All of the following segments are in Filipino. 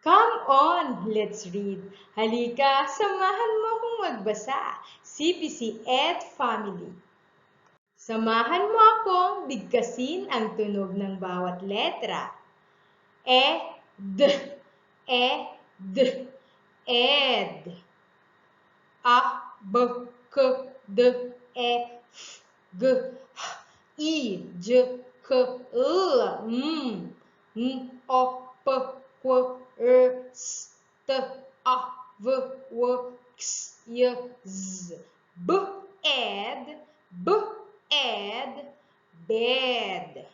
Come on, let's read. Halika, samahan mo akong magbasa. CBC Ed Family. Samahan mo akong bigkasin ang tunog ng bawat letra. D, D, ed. B, K, D, F, G, H, I, J, K, L, M, O, P, Q, R, S, T, A, V, W, X, Y, Z. B, ed, bed.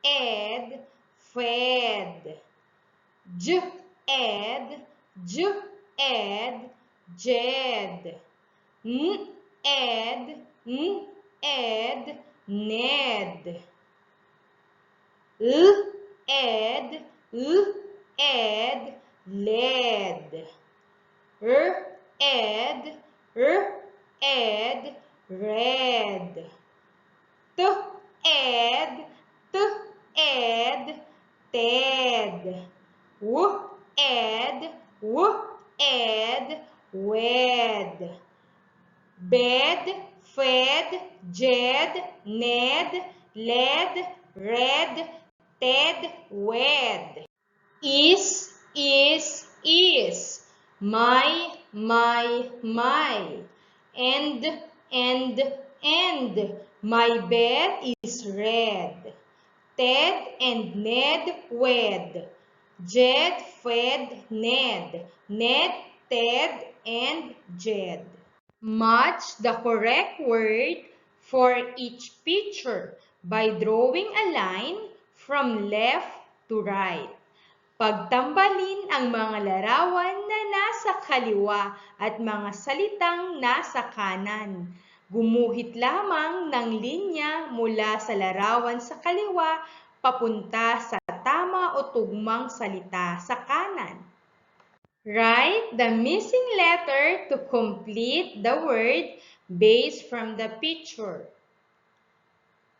Ed, fed. J, ed, jed. N, ed, ned. L, ed, led. R, ed, red. T, ed, ted. W, ed, wed. Bed, fed, jed, ned, led, red, ted, wed. Is. My. And. My bed is red. Ted and Ned wed. Jed fed Ned. Ned, Ted, and Jed. Match the correct word for each picture by drawing a line from left to right. Pagtambalin ang mga larawan na nasa kaliwa at mga salitang nasa kanan. Gumuhit lamang ng linya mula sa larawan sa kaliwa papunta sa tama o tugmang salita sa kanan. Write the missing letter to complete the word based from the picture.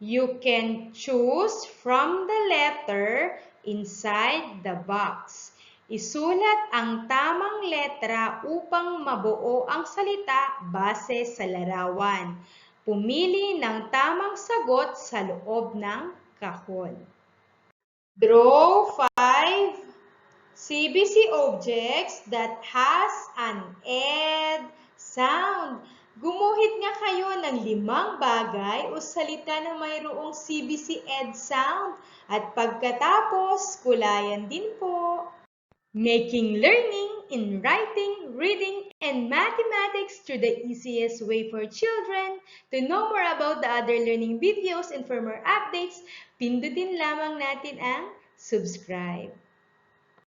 You can choose from the letter inside the box. Isulat ang tamang letra upang mabuo ang salita base sa larawan. Pumili ng tamang sagot sa loob ng kahon. Draw 5 CBC objects that has an ed sound. Gumuhit nga kayo ng 5 bagay o salita na mayroong CBC ed sound at pagkatapos kulayan din po. Making learning in writing, reading, and mathematics through the easiest way for children. To know more about the other learning videos and for more updates, pindutin lamang natin ang subscribe.